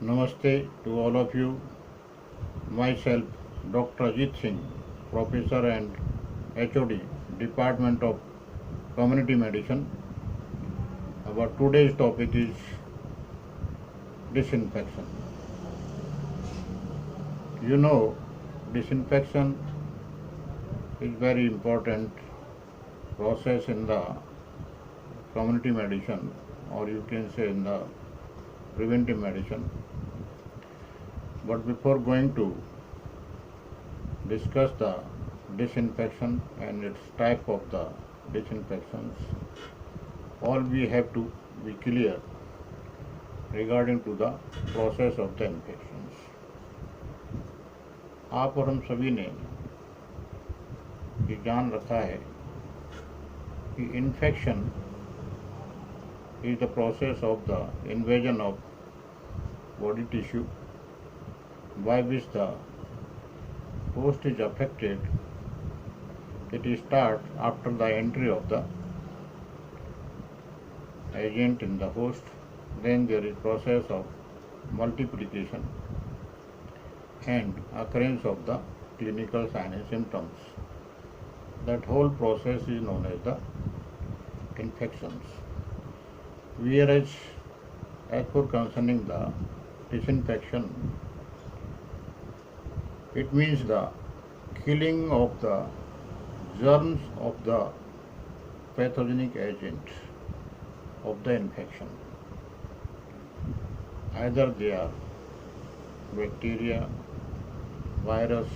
Namaste to all of you. Myself, Dr. Ajit Singh, Professor and HOD, Department of Community Medicine. Our today's topic is disinfection. You know, disinfection is very important process in the community medicine, or you can say in the preventive medicine. But before going to discuss the disinfection and its type of the disinfections, all we have to be clear regarding to the process of the infections. आप और हम सभी ने ये जान रखा है कि infection is the process of the invasion of body tissue by which the host is affected. It starts after the entry of the agent in the host. Then there is process of multiplication and occurrence of the clinical signs and symptoms. That whole process is known as the infections. Whereas as for concerning the disinfection, it means the killing of the germs of the pathogenic agent of the infection. Either they are bacteria, virus,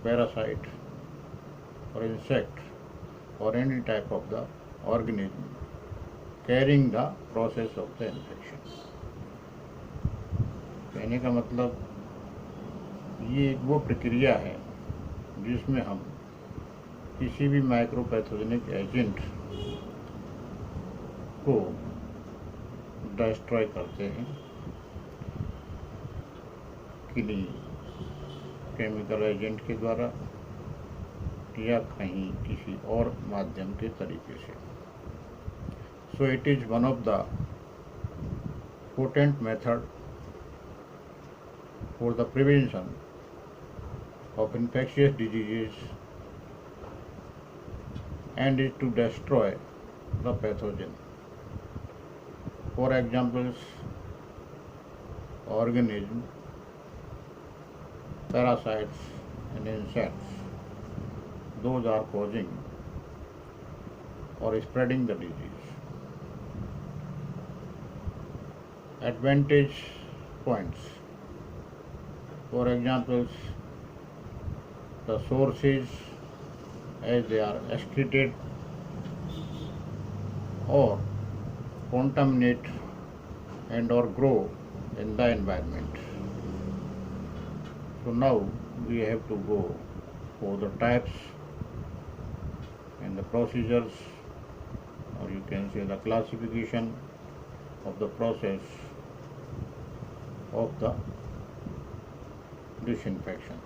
parasite, or insect, or any type of the organism carrying the process of the infection. कहने का मतलब ये एक वो प्रक्रिया है जिसमें हम किसी भी माइक्रोपैथोजेनिक एजेंट को डिस्ट्रॉय करते हैं किसी केमिकल एजेंट के द्वारा या कहीं किसी और माध्यम के तरीके से. So it is one of the potent method for the prevention of infectious diseases and is to destroy the pathogen. For examples, organism, parasites and insects, those are causing or spreading the disease. Advantage points. For examples, the sources as they are excreted or contaminate and or grow in the environment. So now we have to go for the types and the procedures, or you can say the classification of the process of the disinfection.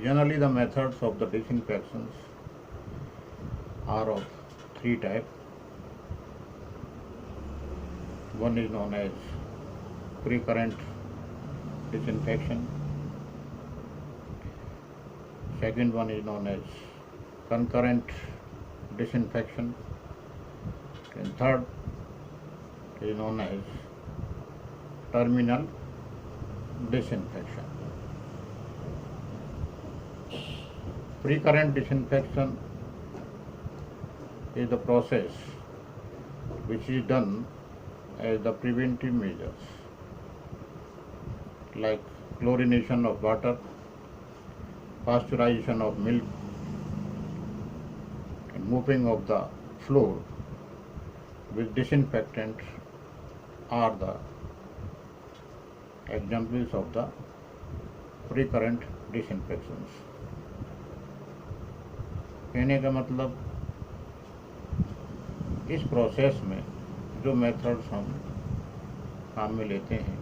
Generally, the methods of the disinfections are of three types. One is known as pre-current disinfection. Second one is known as concurrent disinfection. And third is known as terminal disinfection. Pre-current disinfection is the process which is done as the preventive measures like chlorination of water, pasteurization of milk, and mopping of the floor with disinfectant are the examples of the pre-current disinfections. कहने का मतलब इस process में जो methods हम काम में लेते हैं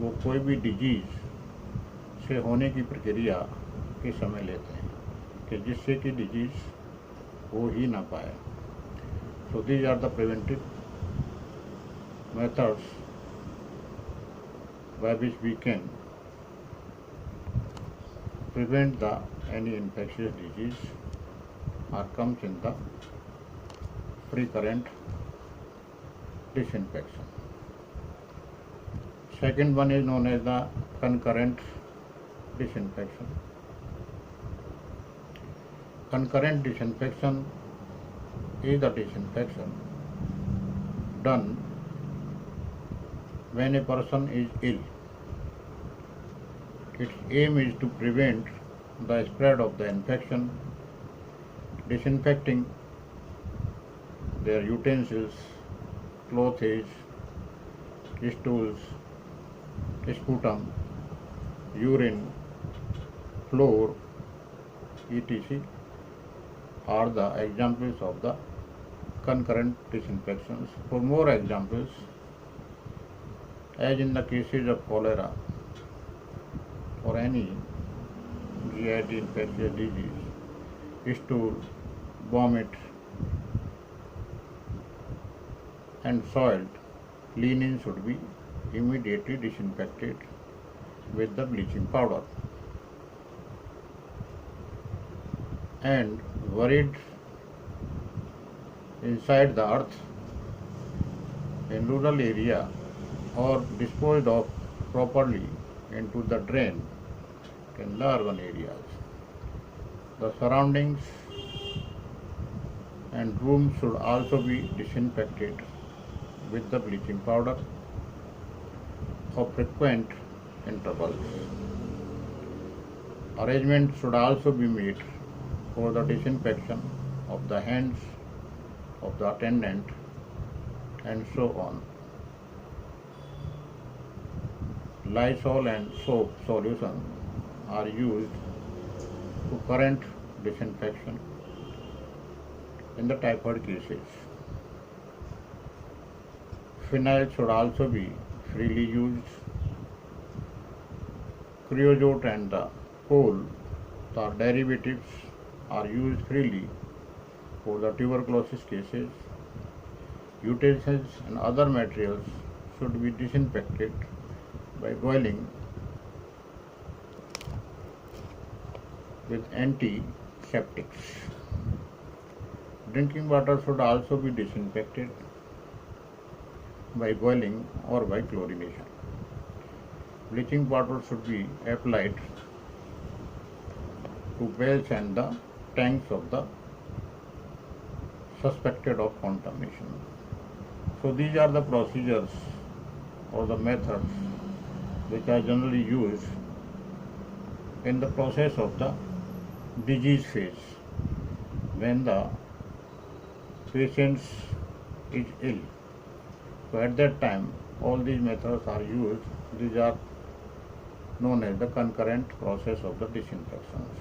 वो कोई भी डिजीज़ से होने की प्रक्रिया के समय लेते हैं कि जिससे कि डिजीज़ हो ही ना पाए. So these are the preventive methods by which we can prevent any infectious disease or comes in the pre-current disinfection. Second one is known as the concurrent disinfection. Concurrent disinfection is the disinfection done when a person is ill. Its aim is to prevent the spread of the infection, disinfecting their utensils, clothes, stools, sputum, urine, floor, etc. are the examples of the concurrent disinfections. For more examples, as in the cases of cholera or any GIT infectious disease, stool, vomit and soiled linen should be immediately disinfected with the bleaching powder. And buried inside the earth in rural area or disposed of properly into the drain in the urban areas. The surroundings and rooms should also be disinfected with the bleaching powder of frequent intervals. Arrangements should also be made for the disinfection of the hands of the attendant and so on. Lysol and soap solution are used to current disinfection in the typhoid cases. Phenyl should also be freely used. Creosote and the coal, the derivatives, are used freely for the tuberculosis cases. Utensils and other materials should be disinfected by boiling with antiseptics. Drinking water should also be disinfected by boiling or by chlorination. Bleaching powder should be applied to wells and the tanks of the suspected of contamination. So these are the procedures or the methods which are generally used in the process of the disease phase when the patient is ill. So at that time all these methods are used. These are known as the concurrent process of the disinfections.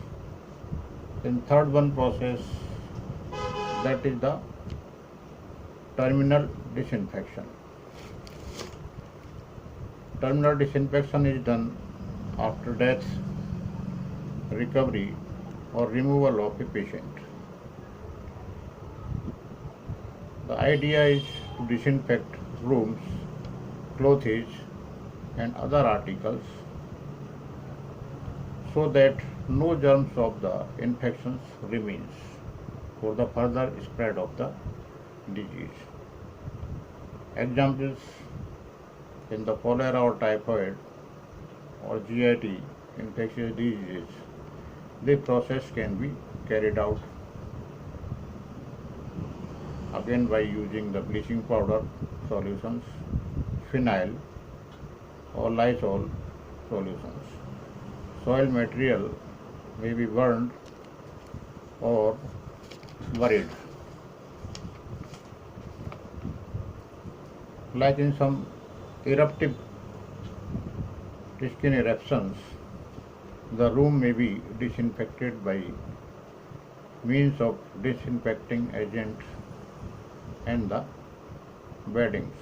Then third one process, that is the terminal disinfection. Terminal disinfection is done after death, recovery or removal of a patient. The idea is to disinfect rooms, clothes and other articles so that no germs of the infections remains for the further spread of the disease. Examples in the cholera or typhoid or GIT infectious diseases, this process can be carried out again by using the bleaching powder solutions, phenyl or Lysol solutions. Soil material may be burned or buried. Like in some eruptive skin eruptions, the room may be disinfected by means of disinfecting agents and the beddings.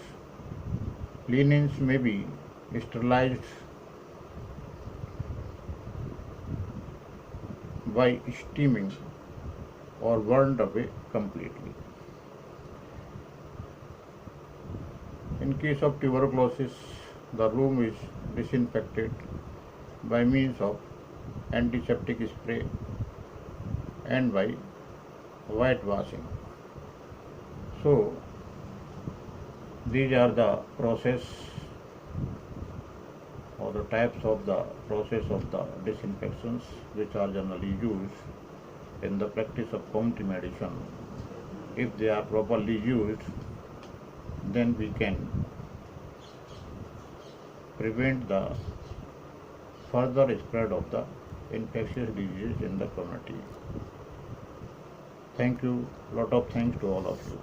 Linens may be sterilized by steaming or burned away completely. In case of tuberculosis, the room is disinfected by means of antiseptic spray and by whitewashing. So these are the process or the types of the process of the disinfections which are generally used in the practice of community medicine. If they are properly used, then we can prevent the further spread of the infectious diseases in the community. Thank you. Lot of thanks to all of you.